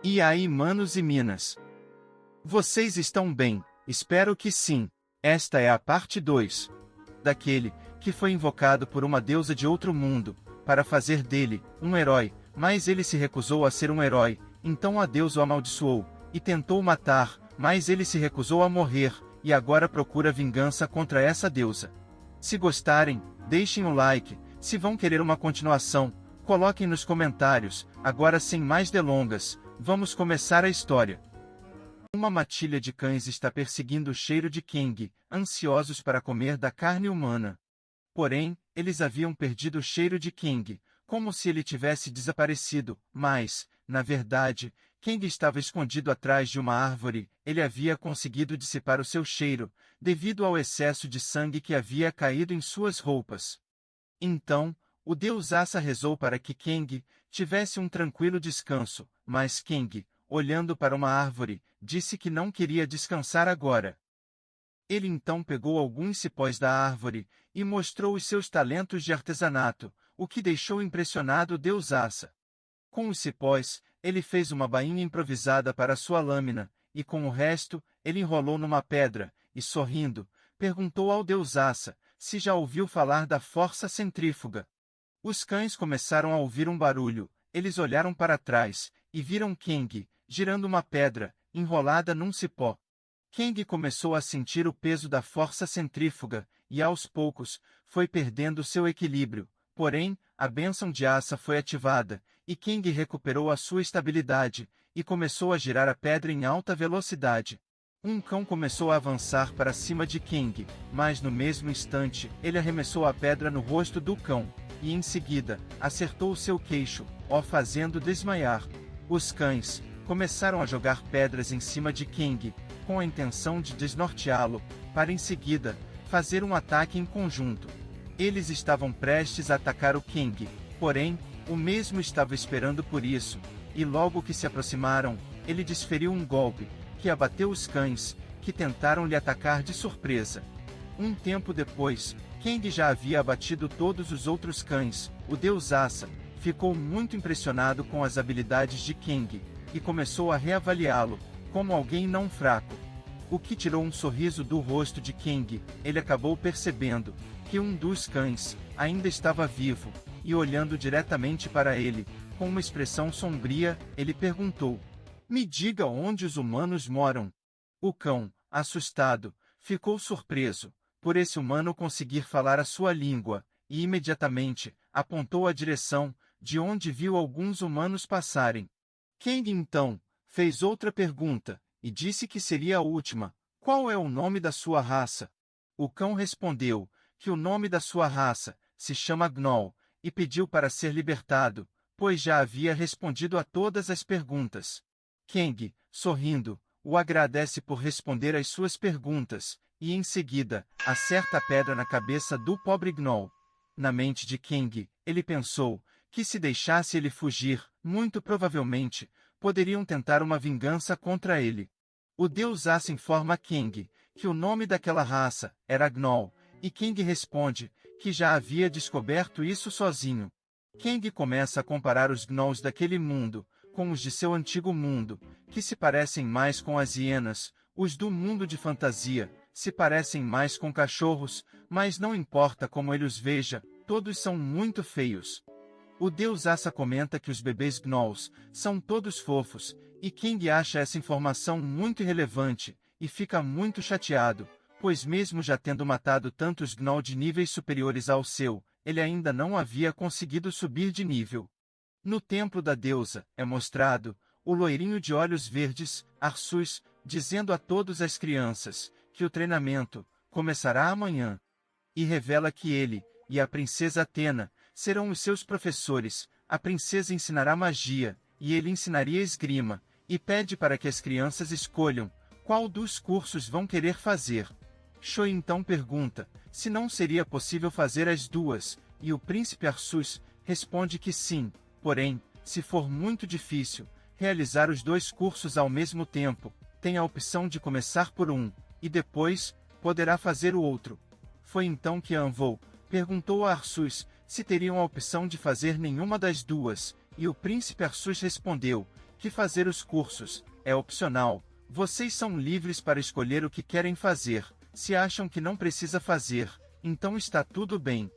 E aí, manos e minas? Vocês estão bem? Espero que sim. Esta é a parte 2 daquele que foi invocado por uma deusa de outro mundo para fazer dele um herói, mas ele se recusou a ser um herói. Então a deusa o amaldiçoou e tentou matar, mas ele se recusou a morrer e agora procura vingança contra essa deusa. Se gostarem, deixem o like. Se vão querer uma continuação, coloquem nos comentários. Agora, sem mais delongas, vamos começar a história. Uma matilha de cães está perseguindo o cheiro de Kang, ansiosos para comer da carne humana. Porém, eles haviam perdido o cheiro de Kang, como se ele tivesse desaparecido, mas, na verdade, Kang estava escondido atrás de uma árvore. Ele havia conseguido dissipar o seu cheiro, devido ao excesso de sangue que havia caído em suas roupas. Então, o deus Asa rezou para que Kang tivesse um tranquilo descanso, mas Kang, olhando para uma árvore, disse que não queria descansar agora. Ele então pegou alguns cipós da árvore e mostrou os seus talentos de artesanato, o que deixou impressionado o deus Asa. Com os cipós, ele fez uma bainha improvisada para sua lâmina, e com o resto, ele enrolou numa pedra, e sorrindo, perguntou ao deus Asa se já ouviu falar da força centrífuga. Os cães começaram a ouvir um barulho. Eles olharam para trás e viram Kang girando uma pedra, enrolada num cipó. Kang começou a sentir o peso da força centrífuga, e aos poucos, foi perdendo seu equilíbrio. Porém, a bênção de Asa foi ativada, e Kang recuperou a sua estabilidade, e começou a girar a pedra em alta velocidade. Um cão começou a avançar para cima de Kang, mas no mesmo instante, ele arremessou a pedra no rosto do cão, e em seguida, acertou seu queixo, o fazendo desmaiar. Os cães começaram a jogar pedras em cima de Kang, com a intenção de desnorteá-lo, para em seguida, fazer um ataque em conjunto. Eles estavam prestes a atacar o Kang, porém, o mesmo estava esperando por isso, e logo que se aproximaram, ele desferiu um golpe, que abateu os cães, que tentaram lhe atacar de surpresa. Um tempo depois, Kang já havia abatido todos os outros cães. O deus Asa ficou muito impressionado com as habilidades de Kang, e começou a reavaliá-lo, como alguém não fraco. O que tirou um sorriso do rosto de Kang. Ele acabou percebendo que um dos cães ainda estava vivo, e olhando diretamente para ele, com uma expressão sombria, ele perguntou: "Me diga onde os humanos moram." O cão, assustado, ficou surpreso por esse humano conseguir falar a sua língua, e imediatamente apontou a direção de onde viu alguns humanos passarem. Kang então fez outra pergunta, e disse que seria a última: "Qual é o nome da sua raça?" O cão respondeu que o nome da sua raça se chama Gnoll, e pediu para ser libertado, pois já havia respondido a todas as perguntas. Kang, sorrindo, o agradece por responder às suas perguntas, e em seguida, acerta a pedra na cabeça do pobre Gnoll. Na mente de Kang, ele pensou que se deixasse ele fugir, muito provavelmente, poderiam tentar uma vingança contra ele. O deus Asa informa a Kang que o nome daquela raça era Gnoll, e Kang responde que já havia descoberto isso sozinho. Kang começa a comparar os Gnolls daquele mundo com os de seu antigo mundo, que se parecem mais com as hienas. Os do mundo de fantasia se parecem mais com cachorros, mas não importa como ele os veja, todos são muito feios. O deus Asa comenta que os bebês Gnolls são todos fofos, e Kang acha essa informação muito irrelevante, e fica muito chateado, pois mesmo já tendo matado tantos Gnoll de níveis superiores ao seu, ele ainda não havia conseguido subir de nível. No templo da deusa, é mostrado o loirinho de olhos verdes, Arsus, dizendo a todas as crianças que o treinamento começará amanhã. E revela que ele e a princesa Athena serão os seus professores. A princesa ensinará magia, e ele ensinaria esgrima, e pede para que as crianças escolham qual dos cursos vão querer fazer. Choi então pergunta se não seria possível fazer as duas, e o príncipe Arsus responde que sim, porém, se for muito difícil realizar os dois cursos ao mesmo tempo, tem a opção de começar por um, e depois poderá fazer o outro. Foi então que Anvou perguntou a Arsus se teriam a opção de fazer nenhuma das duas, e o príncipe Arsus respondeu que fazer os cursos é opcional. Vocês são livres para escolher o que querem fazer. Se acham que não precisa fazer, então está tudo bem.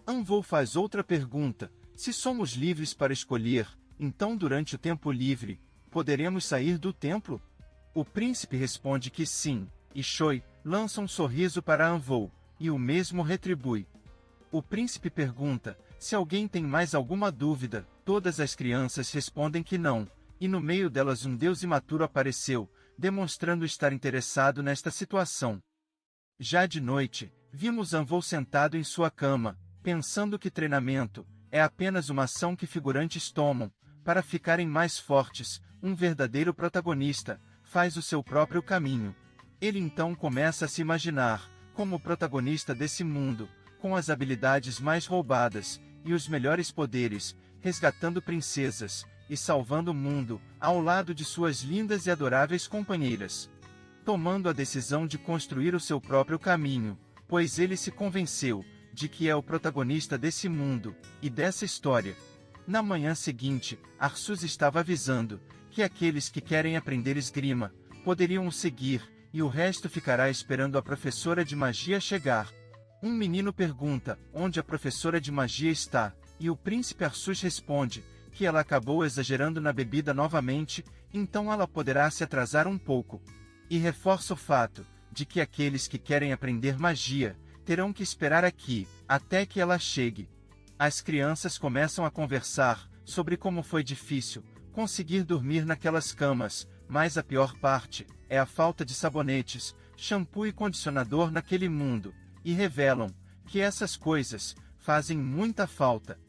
Anvou faz outra pergunta. Se somos livres para escolher, então durante o tempo livre, poderemos sair do templo? O príncipe responde que sim, e Choi lança um sorriso para Anvou, e o mesmo retribui. O príncipe pergunta se alguém tem mais alguma dúvida. Todas as crianças respondem que não, e no meio delas um deus imaturo apareceu, demonstrando estar interessado nesta situação. Já de noite, vimos Anvou sentado em sua cama, pensando que treinamento é apenas uma ação que figurantes tomam para ficarem mais fortes. Um verdadeiro protagonista faz o seu próprio caminho. Ele então começa a se imaginar como o protagonista desse mundo, com as habilidades mais roubadas e os melhores poderes, resgatando princesas e salvando o mundo, ao lado de suas lindas e adoráveis companheiras. Tomando a decisão de construir o seu próprio caminho, pois ele se convenceu de que é o protagonista desse mundo e dessa história. Na manhã seguinte, Arsus estava avisando que aqueles que querem aprender esgrima poderiam o seguir, e o resto ficará esperando a professora de magia chegar. Um menino pergunta onde a professora de magia está, e o príncipe Arsus responde que ela acabou exagerando na bebida novamente, então ela poderá se atrasar um pouco. E reforça o fato de que aqueles que querem aprender magia terão que esperar aqui até que ela chegue. As crianças começam a conversar sobre como foi difícil conseguir dormir naquelas camas, mas a pior parte é a falta de sabonetes, shampoo e condicionador naquele mundo, e revelam que essas coisas fazem muita falta.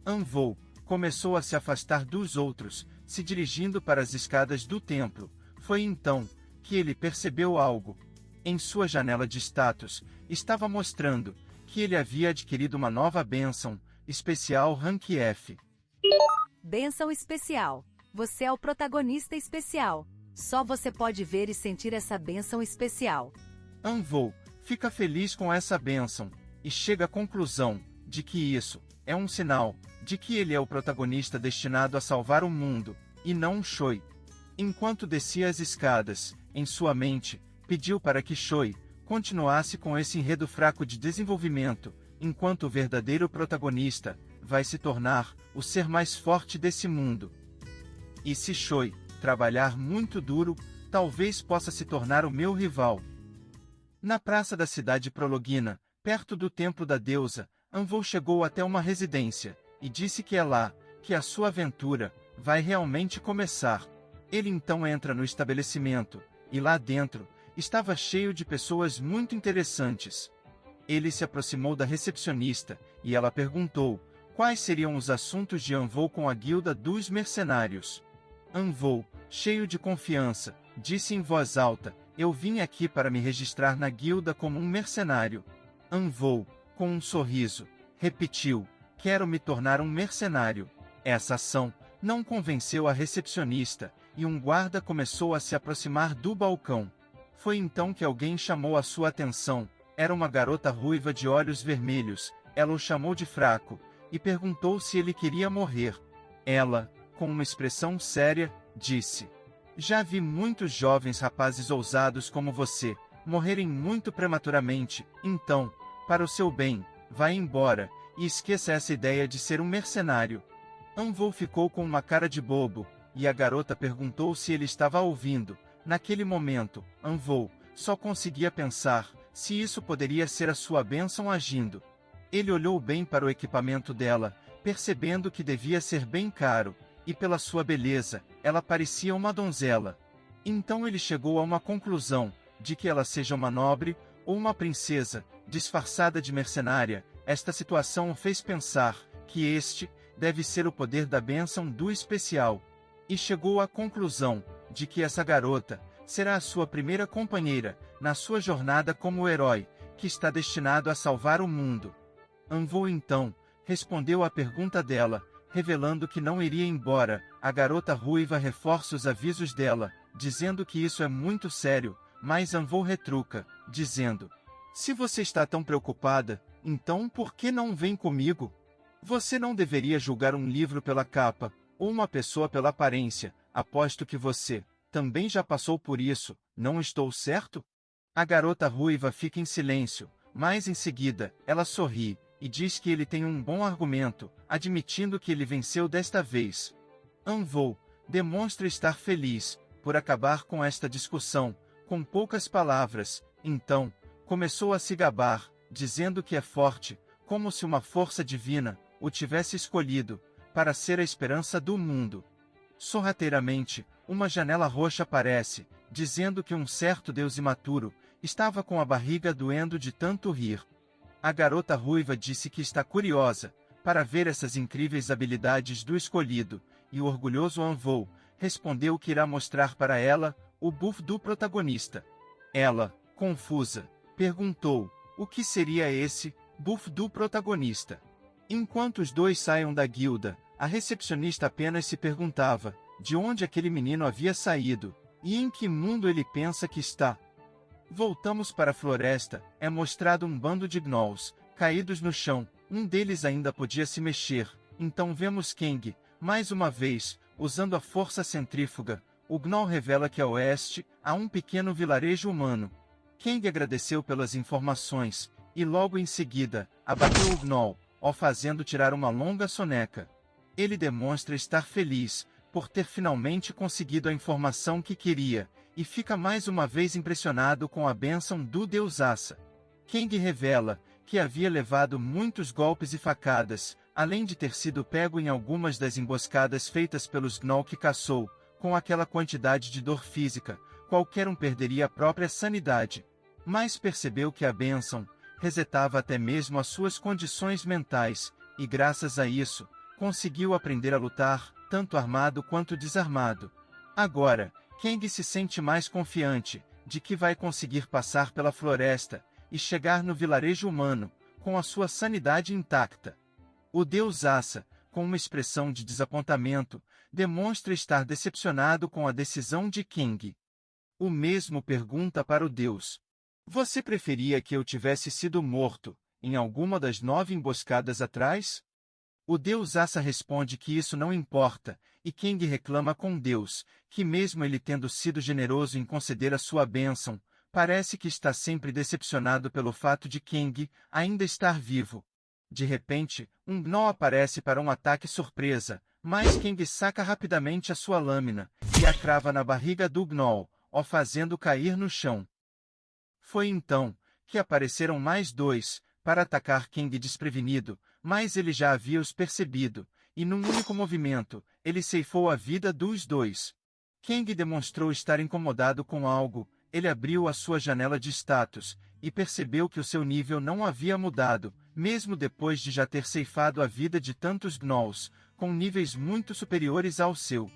Anvou começou a se afastar dos outros, se dirigindo para as escadas do templo. Foi então que ele percebeu algo. Em sua janela de status, estava mostrando que ele havia adquirido uma nova bênção especial Rank F. Bênção especial. Você é o protagonista especial. Só você pode ver e sentir essa bênção especial. Anvou fica feliz com essa bênção e chega à conclusão de que isso é um sinal de que ele é o protagonista destinado a salvar o mundo, e não um Choi. Enquanto descia as escadas, em sua mente, pediu para que Choi continuasse com esse enredo fraco de desenvolvimento, enquanto o verdadeiro protagonista vai se tornar o ser mais forte desse mundo. E se Choi trabalhar muito duro, talvez possa se tornar o meu rival. Na praça da cidade Prologina, perto do templo da deusa, Anvou chegou até uma residência, e disse que é lá que a sua aventura vai realmente começar. Ele então entra no estabelecimento, e lá dentro estava cheio de pessoas muito interessantes. Ele se aproximou da recepcionista, e ela perguntou quais seriam os assuntos de Anvou com a guilda dos mercenários. Anvou, cheio de confiança, disse em voz alta: "Eu vim aqui para me registrar na guilda como um mercenário." Anvou, com um sorriso, repetiu: "Quero me tornar um mercenário." Essa ação não convenceu a recepcionista, e um guarda começou a se aproximar do balcão. Foi então que alguém chamou a sua atenção. Era uma garota ruiva de olhos vermelhos. Ela o chamou de fraco, e perguntou se ele queria morrer. Ela, com uma expressão séria, disse: "Já vi muitos jovens rapazes ousados como você morrerem muito prematuramente, então, para o seu bem, vá embora, e esqueça essa ideia de ser um mercenário." Anvou ficou com uma cara de bobo, e a garota perguntou se ele estava ouvindo. Naquele momento, Anvou só conseguia pensar se isso poderia ser a sua bênção agindo. Ele olhou bem para o equipamento dela, percebendo que devia ser bem caro, e pela sua beleza, ela parecia uma donzela. Então ele chegou a uma conclusão, de que ela seja uma nobre, ou uma princesa, disfarçada de mercenária. Esta situação o fez pensar que este deve ser o poder da bênção do especial. E chegou à conclusão de que essa garota será a sua primeira companheira na sua jornada como herói, que está destinado a salvar o mundo. Anvou então respondeu à pergunta dela, revelando que não iria embora. A garota ruiva reforça os avisos dela, dizendo que isso é muito sério, mas Anvou retruca, dizendo: "Se você está tão preocupada, então por que não vem comigo? Você não deveria julgar um livro pela capa, ou uma pessoa pela aparência, aposto que você também já passou por isso, não estou certo? A garota ruiva fica em silêncio, mas em seguida, ela sorri, e diz que ele tem um bom argumento, admitindo que ele venceu desta vez. Anvou demonstra estar feliz por acabar com esta discussão, com poucas palavras, então, começou a se gabar, dizendo que é forte, como se uma força divina o tivesse escolhido para ser a esperança do mundo. Sorrateiramente, uma janela roxa aparece, dizendo que um certo deus imaturo estava com a barriga doendo de tanto rir. A garota ruiva disse que está curiosa para ver essas incríveis habilidades do escolhido, e o orgulhoso Anvou respondeu que irá mostrar para ela o buff do protagonista. Ela, confusa, perguntou: o que seria esse buff do protagonista? Enquanto os dois saíam da guilda, a recepcionista apenas se perguntava de onde aquele menino havia saído, e em que mundo ele pensa que está. Voltamos para a floresta, é mostrado um bando de gnolls, caídos no chão, um deles ainda podia se mexer, então vemos Kang, mais uma vez, usando a força centrífuga. O gnoll revela que a oeste há um pequeno vilarejo humano. Kang agradeceu pelas informações, e logo em seguida, abateu o gnoll, o fazendo tirar uma longa soneca. Ele demonstra estar feliz por ter finalmente conseguido a informação que queria, e fica mais uma vez impressionado com a bênção do deus Asa. Kang revela que havia levado muitos golpes e facadas, além de ter sido pego em algumas das emboscadas feitas pelos gnoll que caçou. Com aquela quantidade de dor física, qualquer um perderia a própria sanidade. Mas percebeu que a bênção resetava até mesmo as suas condições mentais, e graças a isso, conseguiu aprender a lutar, tanto armado quanto desarmado. Agora, Kang se sente mais confiante de que vai conseguir passar pela floresta e chegar no vilarejo humano, com a sua sanidade intacta. O deus Asa, com uma expressão de desapontamento, demonstra estar decepcionado com a decisão de Kang. O mesmo pergunta para o deus: você preferia que eu tivesse sido morto em alguma das 9 emboscadas atrás? O deus Asa responde que isso não importa, e Kang reclama com Deus, que mesmo ele tendo sido generoso em conceder a sua bênção, parece que está sempre decepcionado pelo fato de Kang ainda estar vivo. De repente, um gnoll aparece para um ataque surpresa, mas Kang saca rapidamente a sua lâmina, e a crava na barriga do gnoll, o fazendo cair no chão. Foi então que apareceram mais 2, para atacar Kang desprevenido, mas ele já havia os percebido, e num único movimento, ele ceifou a vida dos 2. Kang demonstrou estar incomodado com algo, ele abriu a sua janela de status, e percebeu que o seu nível não havia mudado, mesmo depois de já ter ceifado a vida de tantos gnolls, com níveis muito superiores ao seu.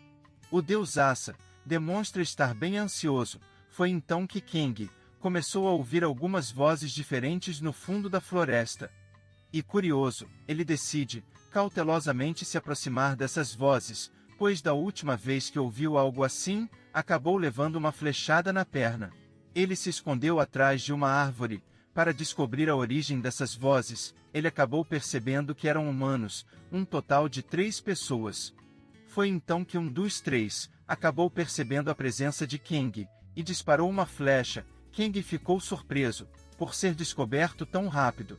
O deus Asa demonstra estar bem ansioso. Foi então que Kang começou a ouvir algumas vozes diferentes no fundo da floresta. E curioso, ele decide cautelosamente se aproximar dessas vozes, pois da última vez que ouviu algo assim, acabou levando uma flechada na perna. Ele se escondeu atrás de uma árvore para descobrir a origem dessas vozes. Ele acabou percebendo que eram humanos, um total de 3 pessoas. Foi então que um dos 3 acabou percebendo a presença de Kang e disparou uma flecha. Kang ficou surpreso por ser descoberto tão rápido.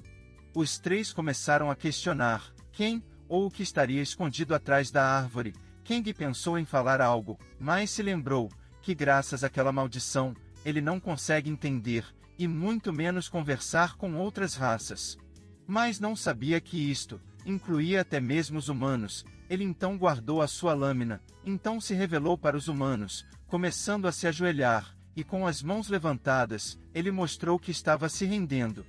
Os 3 começaram a questionar quem ou o que estaria escondido atrás da árvore. Kang pensou em falar algo, mas se lembrou que graças àquela maldição, ele não consegue entender, e muito menos conversar com outras raças. Mas não sabia que isto incluía até mesmo os humanos. Ele então guardou a sua lâmina, então se revelou para os humanos, começando a se ajoelhar, e com as mãos levantadas, ele mostrou que estava se rendendo.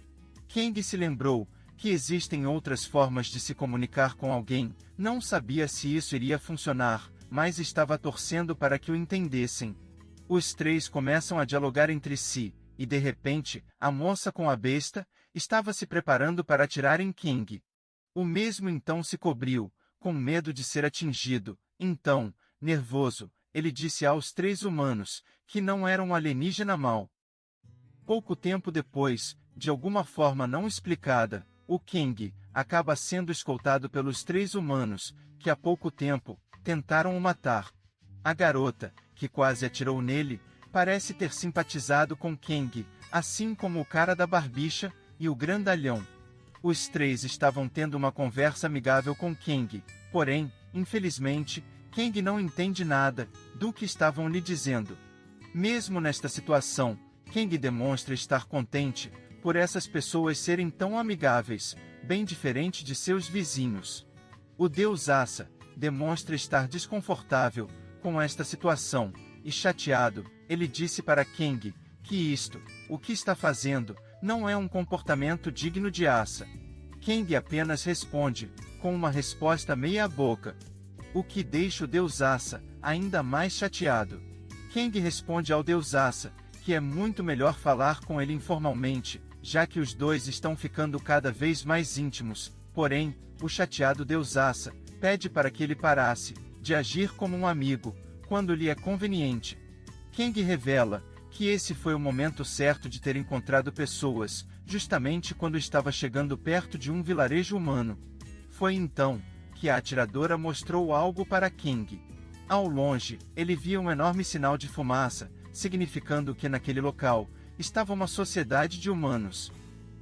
Kang se lembrou que existem outras formas de se comunicar com alguém, não sabia se isso iria funcionar, mas estava torcendo para que o entendessem. Os 3 começam a dialogar entre si, e de repente, a moça com a besta estava se preparando para atirar em Kang. O mesmo então se cobriu, com medo de ser atingido. Então, nervoso, ele disse aos 3 humanos que não eram um alienígena mau. Pouco tempo depois, de alguma forma não explicada, o Kang acaba sendo escoltado pelos 3 humanos, que há pouco tempo tentaram o matar. A garota, que quase atirou nele, parece ter simpatizado com Kang, assim como o cara da barbicha e o grandalhão. Os três estavam tendo uma conversa amigável com Kang, porém, infelizmente, Kang não entende nada do que estavam lhe dizendo. Mesmo nesta situação, Kang demonstra estar contente por essas pessoas serem tão amigáveis, bem diferente de seus vizinhos. O deus Asa demonstra estar desconfortável com esta situação, e chateado, ele disse para Kang que isto, o que está fazendo, não é um comportamento digno de Asa. Kang apenas responde, com uma resposta meia-boca, o que deixa o deus Asa ainda mais chateado. Kang responde ao deus Asa que é muito melhor falar com ele informalmente, já que os dois estão ficando cada vez mais íntimos. Porém, o chateado deus Asa pede para que ele parasse de agir como um amigo, quando lhe é conveniente. Kang revela que esse foi o momento certo de ter encontrado pessoas, justamente quando estava chegando perto de um vilarejo humano. Foi então que a atiradora mostrou algo para Kang. Ao longe, ele via um enorme sinal de fumaça, significando que naquele local estava uma sociedade de humanos.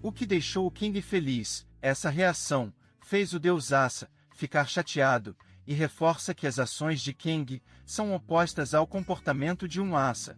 O que deixou o Kang feliz, essa reação, fez o deus Asa ficar chateado, e reforça que as ações de Kang são opostas ao comportamento de um Asa.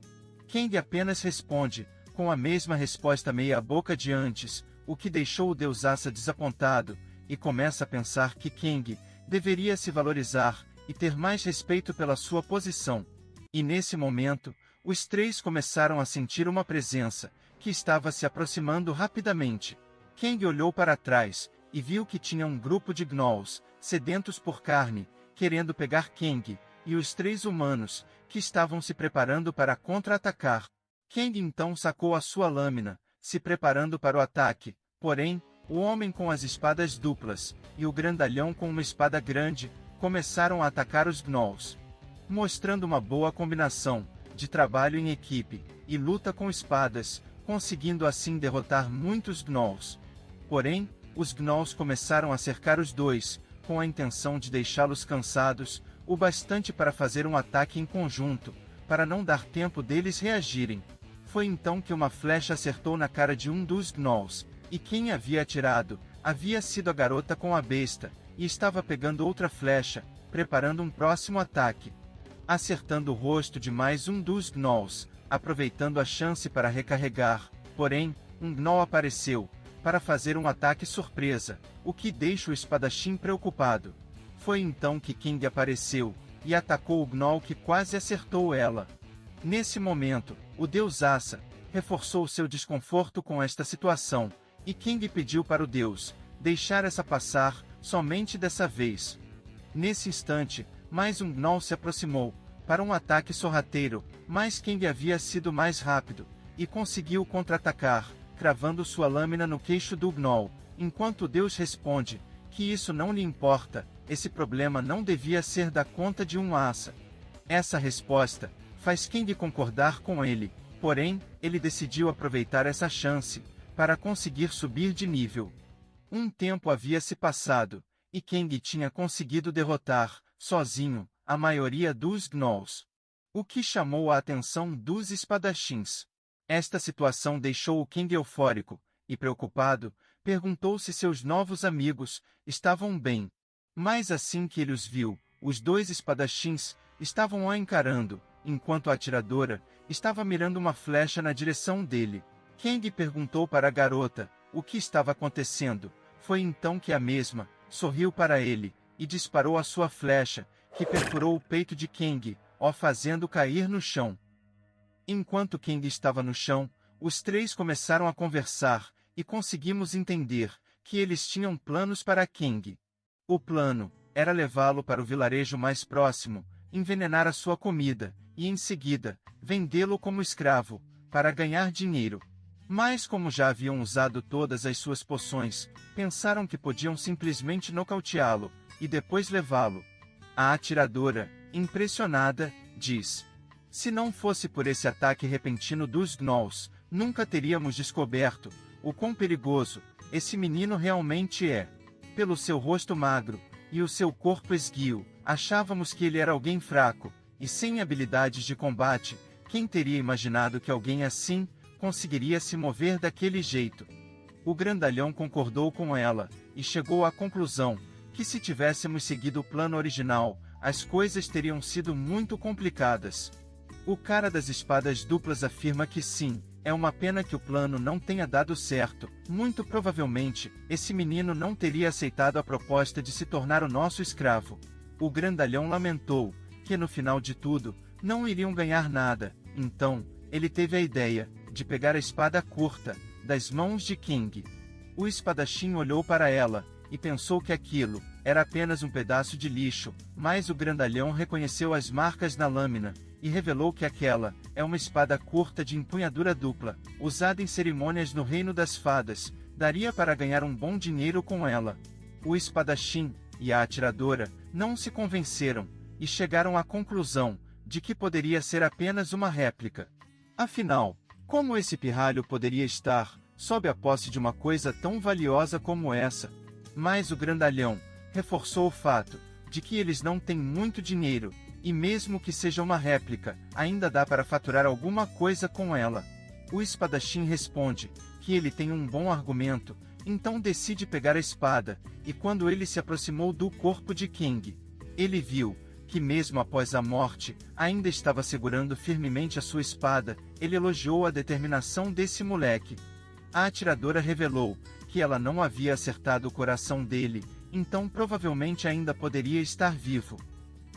Kang apenas responde, com a mesma resposta meia-boca de antes, o que deixou o deus Asa desapontado, e começa a pensar que Kang deveria se valorizar e ter mais respeito pela sua posição. E nesse momento, os três começaram a sentir uma presença, que estava se aproximando rapidamente. Kang olhou para trás, e viu que tinha um grupo de gnolls, sedentos por carne, querendo pegar Kang, e os três humanos, que estavam se preparando para contra-atacar. Kang então sacou a sua lâmina, se preparando para o ataque, porém, o homem com as espadas duplas, e o grandalhão com uma espada grande, começaram a atacar os gnolls. Mostrando uma boa combinação de trabalho em equipe e luta com espadas, conseguindo assim derrotar muitos gnolls. Porém, os gnolls começaram a cercar os dois, com a intenção de deixá-los cansados, o bastante para fazer um ataque em conjunto, para não dar tempo deles reagirem. Foi então que uma flecha acertou na cara de um dos gnolls, e quem havia atirado, havia sido a garota com a besta, e estava pegando outra flecha, preparando um próximo ataque. Acertando o rosto de mais um dos gnolls, aproveitando a chance para recarregar, porém, um gnoll apareceu, para fazer um ataque surpresa, o que deixa o espadachim preocupado. Foi então que Kang apareceu, e atacou o gnoll que quase acertou ela. Nesse momento, o deus Asa reforçou seu desconforto com esta situação, e Kang pediu para o deus deixar essa passar, somente dessa vez. Nesse instante, mais um gnoll se aproximou, para um ataque sorrateiro, mas Kang havia sido mais rápido, e conseguiu contra-atacar, cravando sua lâmina no queixo do gnoll, enquanto Deus responde que isso não lhe importa, esse problema não devia ser da conta de um Asa. Essa resposta faz Kang concordar com ele, porém, ele decidiu aproveitar essa chance para conseguir subir de nível. Um tempo havia se passado, e Kang tinha conseguido derrotar, sozinho, a maioria dos gnolls. O que chamou a atenção dos espadachins. Esta situação deixou o Kang eufórico, e preocupado, perguntou se seus novos amigos estavam bem. Mas assim que ele os viu, os dois espadachins estavam o encarando, enquanto a atiradora estava mirando uma flecha na direção dele. Kang perguntou para a garota o que estava acontecendo. Foi então que a mesma sorriu para ele e disparou a sua flecha, que perfurou o peito de Kang, o fazendo cair no chão. Enquanto Kang estava no chão, os três começaram a conversar, e conseguimos entender que eles tinham planos para Kang. O plano era levá-lo para o vilarejo mais próximo, envenenar a sua comida, e em seguida, vendê-lo como escravo, para ganhar dinheiro. Mas como já haviam usado todas as suas poções, pensaram que podiam simplesmente nocauteá-lo, e depois levá-lo. A atiradora, impressionada, diz: se não fosse por esse ataque repentino dos gnolls, nunca teríamos descoberto o quão perigoso esse menino realmente é. Pelo seu rosto magro e o seu corpo esguio, achávamos que ele era alguém fraco, e sem habilidades de combate, quem teria imaginado que alguém assim conseguiria se mover daquele jeito? O grandalhão concordou com ela, e chegou à conclusão que se tivéssemos seguido o plano original, as coisas teriam sido muito complicadas. O cara das espadas duplas afirma que sim, é uma pena que o plano não tenha dado certo. Muito provavelmente, esse menino não teria aceitado a proposta de se tornar o nosso escravo. O grandalhão lamentou que no final de tudo, não iriam ganhar nada. Então, ele teve a ideia de pegar a espada curta das mãos de King. O espadachim olhou para ela e pensou que aquilo era apenas um pedaço de lixo, mas o grandalhão reconheceu as marcas na lâmina e revelou que aquela é uma espada curta de empunhadura dupla, usada em cerimônias no Reino das Fadas. Daria para ganhar um bom dinheiro com ela. O espadachim e a atiradora não se convenceram e chegaram à conclusão de que poderia ser apenas uma réplica. Afinal, como esse pirralho poderia estar sob a posse de uma coisa tão valiosa como essa? Mas o grandalhão reforçou o fato de que eles não têm muito dinheiro, e mesmo que seja uma réplica, ainda dá para faturar alguma coisa com ela. O espadachim responde que ele tem um bom argumento, então decide pegar a espada, e quando ele se aproximou do corpo de King, ele viu que mesmo após a morte, ainda estava segurando firmemente a sua espada. Ele elogiou a determinação desse moleque. A atiradora revelou que ela não havia acertado o coração dele, então provavelmente ainda poderia estar vivo.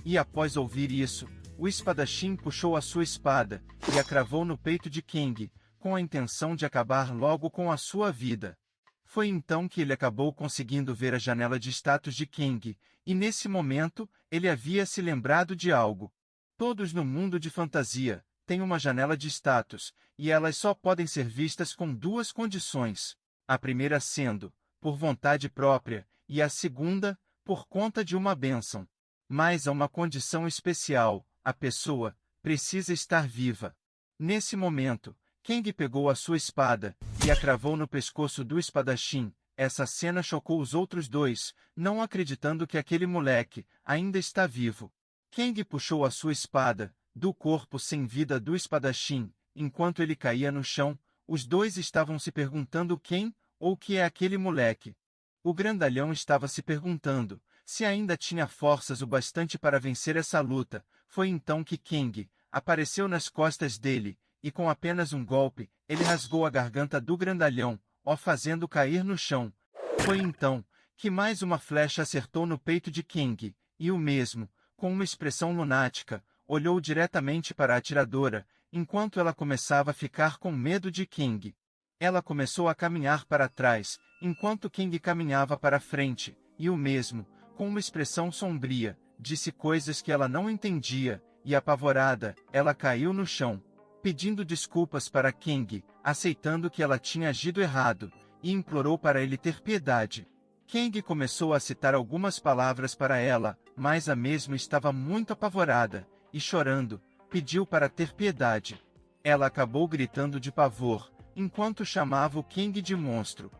E após ouvir isso, o espadachim puxou a sua espada e a cravou no peito de King, com a intenção de acabar logo com a sua vida. Foi então que ele acabou conseguindo ver a janela de status de King, e nesse momento, ele havia se lembrado de algo. Todos no mundo de fantasia têm uma janela de status, e elas só podem ser vistas com duas condições. A primeira sendo, por vontade própria, e a segunda, por conta de uma bênção. Mas há uma condição especial: a pessoa precisa estar viva. Nesse momento, King pegou a sua espada e a cravou no pescoço do espadachim. Essa cena chocou os outros dois, não acreditando que aquele moleque ainda está vivo. King puxou a sua espada do corpo sem vida do espadachim. Enquanto ele caía no chão, os dois estavam se perguntando quem ou que é aquele moleque. O grandalhão estava se perguntando se ainda tinha forças o bastante para vencer essa luta. Foi então que King apareceu nas costas dele, e com apenas um golpe, ele rasgou a garganta do grandalhão, o fazendo cair no chão. Foi então que mais uma flecha acertou no peito de King, e o mesmo, com uma expressão lunática, olhou diretamente para a atiradora, enquanto ela começava a ficar com medo de King. Ela começou a caminhar para trás, enquanto King caminhava para frente, e o mesmo, com uma expressão sombria, disse coisas que ela não entendia, e apavorada, ela caiu no chão, pedindo desculpas para King, aceitando que ela tinha agido errado, e implorou para ele ter piedade. King começou a citar algumas palavras para ela, mas a mesma estava muito apavorada, e chorando, pediu para ter piedade. Ela acabou gritando de pavor, enquanto chamava o King de monstro.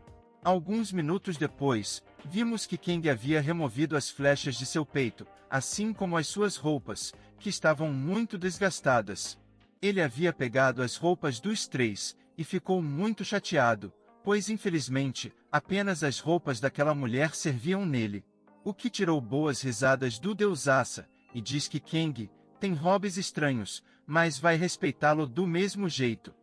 Alguns minutos depois, vimos que King havia removido as flechas de seu peito, assim como as suas roupas, que estavam muito desgastadas. Ele havia pegado as roupas dos três, e ficou muito chateado, pois infelizmente, apenas as roupas daquela mulher serviam nele. O que tirou boas risadas do Deusaça, e diz que King tem hobbies estranhos, mas vai respeitá-lo do mesmo jeito.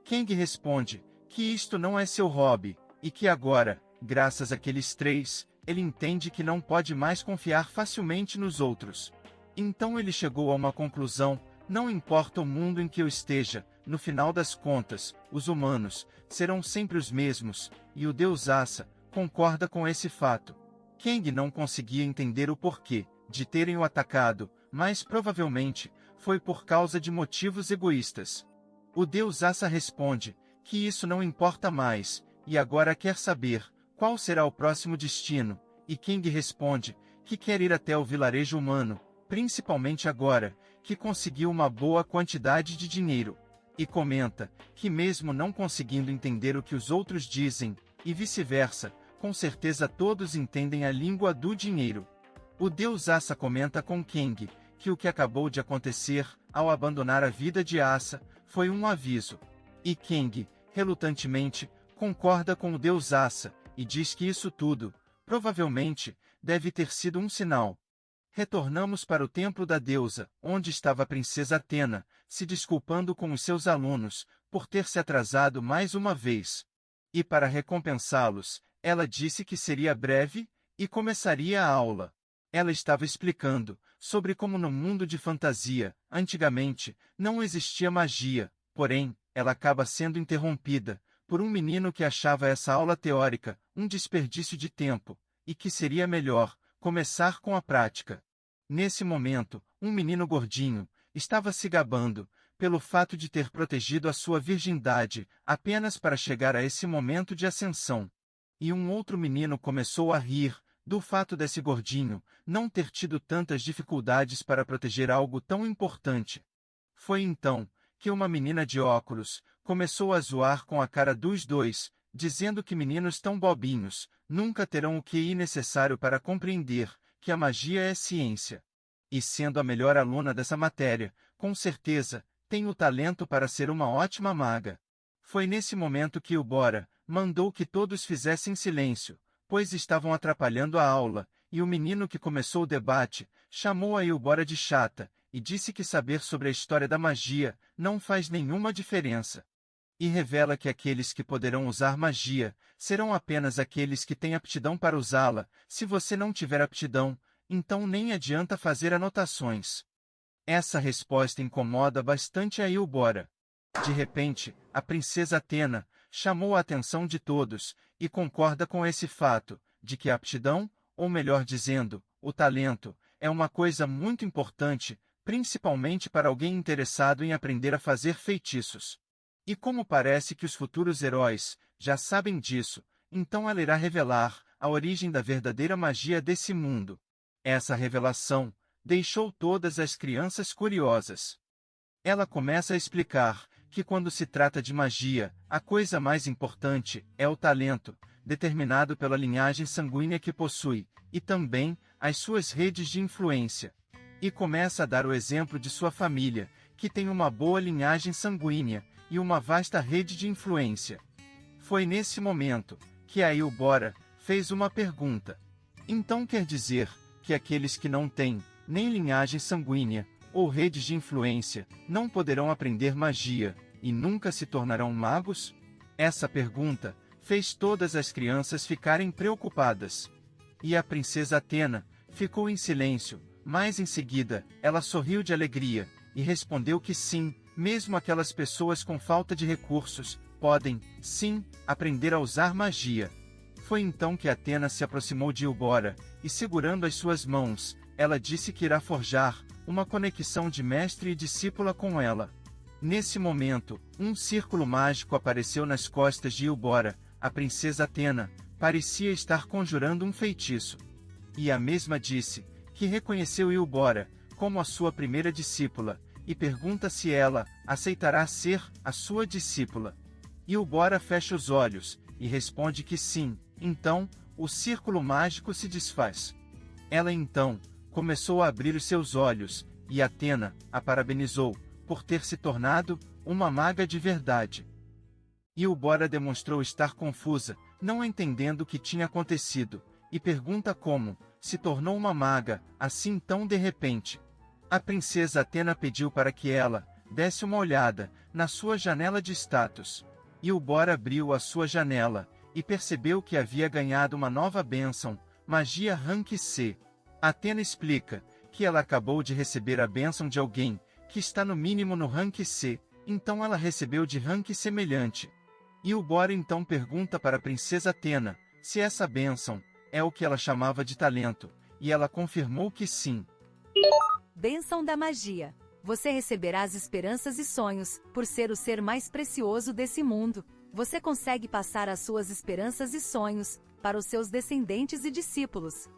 King responde que isto não é seu hobby, e que agora, graças àqueles três, ele entende que não pode mais confiar facilmente nos outros. Então ele chegou a uma conclusão: não importa o mundo em que eu esteja, no final das contas, os humanos serão sempre os mesmos, e o Deusaça concorda com esse fato. King não conseguia entender o porquê de terem o atacado, mas provavelmente foi por causa de motivos egoístas. O Deusaça responde que isso não importa mais, e agora quer saber qual será o próximo destino, e King responde que quer ir até o vilarejo humano, principalmente agora que conseguiu uma boa quantidade de dinheiro. E comenta que mesmo não conseguindo entender o que os outros dizem, e vice-versa, com certeza todos entendem a língua do dinheiro. O Deusaça comenta com King que o que acabou de acontecer, ao abandonar a vida de Asa, foi um aviso. E Kang, relutantemente, concorda com o deus Asa, e diz que isso tudo, provavelmente, deve ter sido um sinal. Retornamos para o templo da deusa, onde estava a princesa Athena, se desculpando com os seus alunos, por ter se atrasado mais uma vez. E para recompensá-los, ela disse que seria breve, e começaria a aula. Ela estava explicando sobre como no mundo de fantasia, antigamente, não existia magia, porém, ela acaba sendo interrompida por um menino que achava essa aula teórica um desperdício de tempo, e que seria melhor começar com a prática. Nesse momento, um menino gordinho estava se gabando pelo fato de ter protegido a sua virgindade apenas para chegar a esse momento de ascensão. E um outro menino começou a rir do fato desse gordinho não ter tido tantas dificuldades para proteger algo tão importante. Foi então que uma menina de óculos começou a zoar com a cara dos dois, dizendo que meninos tão bobinhos nunca terão o QI necessário para compreender que a magia é ciência. E sendo a melhor aluna dessa matéria, com certeza, tem o talento para ser uma ótima maga. Foi nesse momento que o Bora mandou que todos fizessem silêncio, pois estavam atrapalhando a aula, e o menino que começou o debate chamou a Ilbora de chata, e disse que saber sobre a história da magia não faz nenhuma diferença. E revela que aqueles que poderão usar magia serão apenas aqueles que têm aptidão para usá-la. Se você não tiver aptidão, então nem adianta fazer anotações. Essa resposta incomoda bastante a Ilbora. De repente, a princesa Athena chamou a atenção de todos, e concorda com esse fato, de que a aptidão, ou melhor dizendo, o talento, é uma coisa muito importante, principalmente para alguém interessado em aprender a fazer feitiços. E como parece que os futuros heróis já sabem disso, então ela irá revelar a origem da verdadeira magia desse mundo. Essa revelação deixou todas as crianças curiosas. Ela começa a explicar que quando se trata de magia, a coisa mais importante é o talento, determinado pela linhagem sanguínea que possui, e também as suas redes de influência. E começa a dar o exemplo de sua família, que tem uma boa linhagem sanguínea e uma vasta rede de influência. Foi nesse momento que a Ilbora fez uma pergunta. Então quer dizer que aqueles que não têm nem linhagem sanguínea ou redes de influência não poderão aprender magia e nunca se tornarão magos? Essa pergunta fez todas as crianças ficarem preocupadas. E a princesa Athena ficou em silêncio, mas em seguida ela sorriu de alegria e respondeu que sim, mesmo aquelas pessoas com falta de recursos podem, sim, aprender a usar magia. Foi então que Athena se aproximou de Ilbora e, segurando as suas mãos, ela disse que irá forjar uma conexão de mestre e discípula com ela. Nesse momento, um círculo mágico apareceu nas costas de Ilbora. A princesa Athena parecia estar conjurando um feitiço. E a mesma disse que reconheceu Ilbora como a sua primeira discípula, e pergunta se ela aceitará ser a sua discípula. Ilbora fecha os olhos e responde que sim. Então, o círculo mágico se desfaz. Ela então começou a abrir os seus olhos, e Athena a parabenizou por ter se tornado uma maga de verdade. Ilbora demonstrou estar confusa, não entendendo o que tinha acontecido, e pergunta como se tornou uma maga assim tão de repente. A princesa Athena pediu para que ela desse uma olhada na sua janela de status. Ilbora abriu a sua janela e percebeu que havia ganhado uma nova bênção, magia Rank C. Athena explica que ela acabou de receber a bênção de alguém que está no mínimo no Rank C, então ela recebeu de rank semelhante. Ilbora então pergunta para a princesa Athena se essa bênção é o que ela chamava de talento, e ela confirmou que sim. Bênção da magia. Você receberá as esperanças e sonhos, por ser o ser mais precioso desse mundo. Você consegue passar as suas esperanças e sonhos para os seus descendentes e discípulos.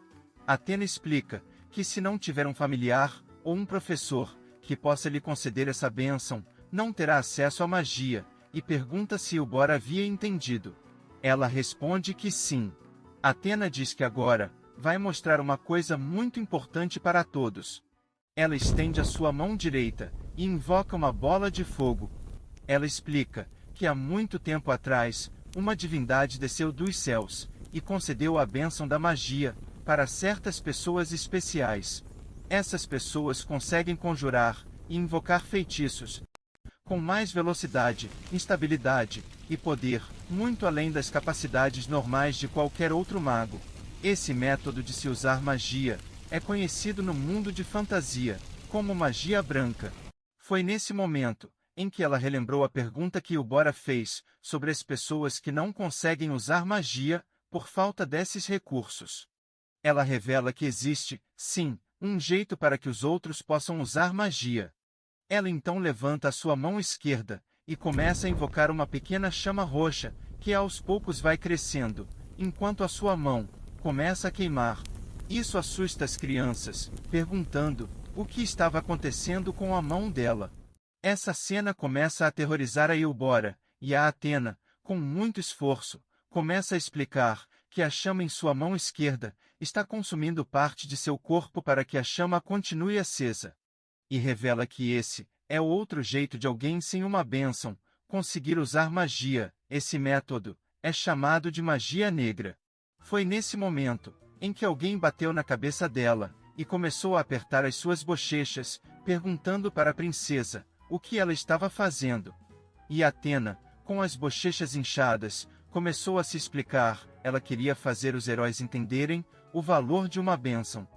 Athena explica que se não tiver um familiar ou um professor que possa lhe conceder essa bênção, não terá acesso à magia, e pergunta se Ilbora havia entendido. Ela responde que sim. Athena diz que agora vai mostrar uma coisa muito importante para todos. Ela estende a sua mão direita e invoca uma bola de fogo. Ela explica que há muito tempo atrás, uma divindade desceu dos céus e concedeu a bênção da magia para certas pessoas especiais. Essas pessoas conseguem conjurar e invocar feitiços com mais velocidade, instabilidade e poder, muito além das capacidades normais de qualquer outro mago. Esse método de se usar magia é conhecido no mundo de fantasia como magia branca. Foi nesse momento em que ela relembrou a pergunta que Ubora fez sobre as pessoas que não conseguem usar magia por falta desses recursos. Ela revela que existe, sim, um jeito para que os outros possam usar magia. Ela então levanta a sua mão esquerda e começa a invocar uma pequena chama roxa, que aos poucos vai crescendo, enquanto a sua mão começa a queimar. Isso assusta as crianças, perguntando o que estava acontecendo com a mão dela. Essa cena começa a aterrorizar a Eubora, e a Athena, com muito esforço, começa a explicar que a chama em sua mão esquerda está consumindo parte de seu corpo para que a chama continue acesa. E revela que esse é o outro jeito de alguém sem uma bênção conseguir usar magia. Esse método é chamado de magia negra. Foi nesse momento em que alguém bateu na cabeça dela e começou a apertar as suas bochechas, perguntando para a princesa o que ela estava fazendo. E Athena, com as bochechas inchadas, começou a se explicar. Ela queria fazer os heróis entenderem o valor de uma bênção.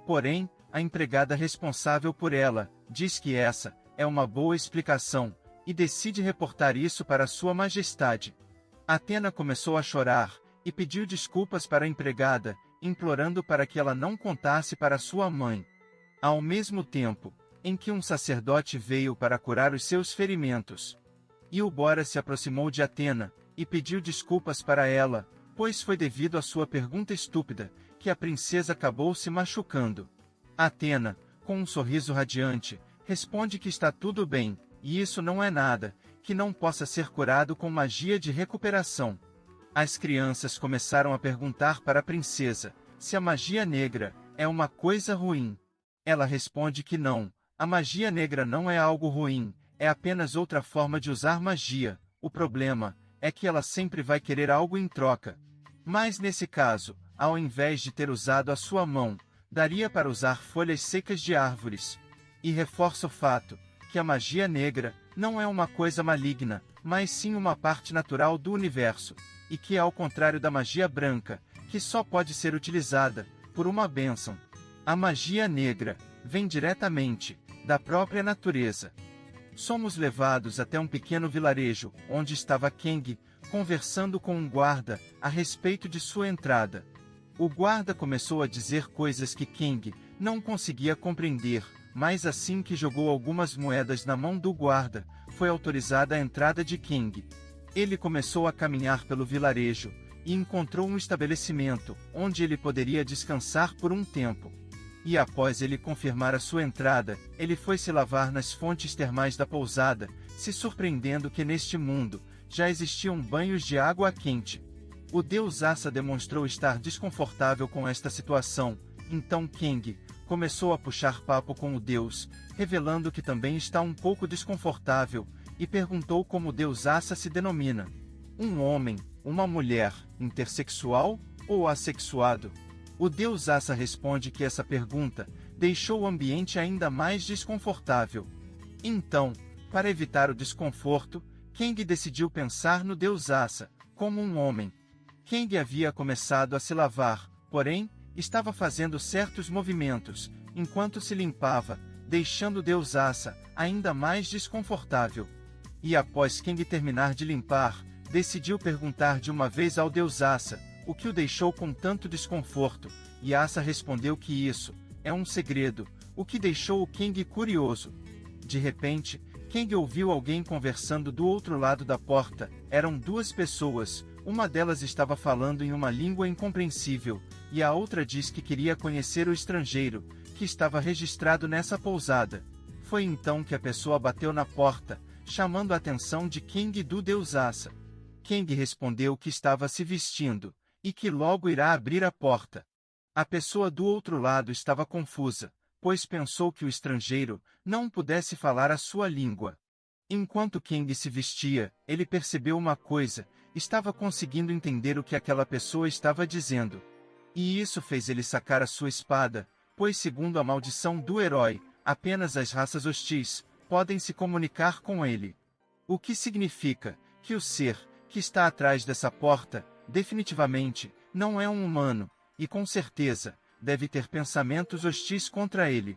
Porém, a empregada responsável por ela diz que essa é uma boa explicação e decide reportar isso para Sua Majestade. Athena começou a chorar e pediu desculpas para a empregada, implorando para que ela não contasse para sua mãe. Ao mesmo tempo em que um sacerdote veio para curar os seus ferimentos, Eubora se aproximou de Athena e pediu desculpas para ela, pois foi devido à sua pergunta estúpida que a princesa acabou se machucando. Athena, com um sorriso radiante, responde que está tudo bem, e isso não é nada que não possa ser curado com magia de recuperação. As crianças começaram a perguntar para a princesa se a magia negra é uma coisa ruim. Ela responde que não, a magia negra não é algo ruim, é apenas outra forma de usar magia. O problema é que ela sempre vai querer algo em troca. Mas nesse caso, ao invés de ter usado a sua mão, daria para usar folhas secas de árvores. E reforça o fato que a magia negra não é uma coisa maligna, mas sim uma parte natural do universo, e que é ao contrário da magia branca, que só pode ser utilizada por uma bênção. A magia negra vem diretamente da própria natureza. Somos levados até um pequeno vilarejo, onde estava Kang, conversando com um guarda a respeito de sua entrada. O guarda começou a dizer coisas que Kang não conseguia compreender, mas assim que jogou algumas moedas na mão do guarda, foi autorizada a entrada de Kang. Ele começou a caminhar pelo vilarejo e encontrou um estabelecimento onde ele poderia descansar por um tempo. E após ele confirmar a sua entrada, ele foi se lavar nas fontes termais da pousada, se surpreendendo que neste mundo já existiam banhos de água quente. O deus Asa demonstrou estar desconfortável com esta situação, então Kang começou a puxar papo com o deus, revelando que também está um pouco desconfortável, e perguntou como o deus Asa se denomina. Um homem, uma mulher, intersexual ou assexuado? O deus Asa responde que essa pergunta deixou o ambiente ainda mais desconfortável. Então, para evitar o desconforto, Kang decidiu pensar no deus Asa como um homem. Kang havia começado a se lavar, porém, estava fazendo certos movimentos, enquanto se limpava, deixando o deus Asa ainda mais desconfortável. E após Kang terminar de limpar, decidiu perguntar de uma vez ao deus Asa o que o deixou com tanto desconforto, e Asa respondeu que isso é um segredo, o que deixou o Kang curioso. De repente, Kang ouviu alguém conversando do outro lado da porta. Eram duas pessoas, uma delas estava falando em uma língua incompreensível, e a outra diz que queria conhecer o estrangeiro, que estava registrado nessa pousada. Foi então que a pessoa bateu na porta, chamando a atenção de Kang e do deus Asa. Kang respondeu que estava se vestindo, e que logo irá abrir a porta. A pessoa do outro lado estava confusa, pois pensou que o estrangeiro não pudesse falar a sua língua. Enquanto Kang se vestia, ele percebeu uma coisa: estava conseguindo entender o que aquela pessoa estava dizendo. E isso fez ele sacar a sua espada, pois segundo a maldição do herói, apenas as raças hostis podem se comunicar com ele. O que significa que o ser que está atrás dessa porta, definitivamente, não é um humano, e com certeza, deve ter pensamentos hostis contra ele.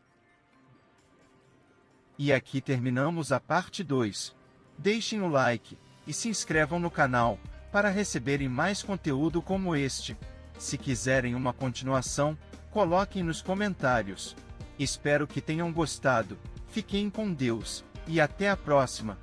E aqui terminamos a parte 2. Deixem o like e se inscrevam no canal para receberem mais conteúdo como este. Se quiserem uma continuação, coloquem nos comentários. Espero que tenham gostado. Fiquem com Deus e até a próxima.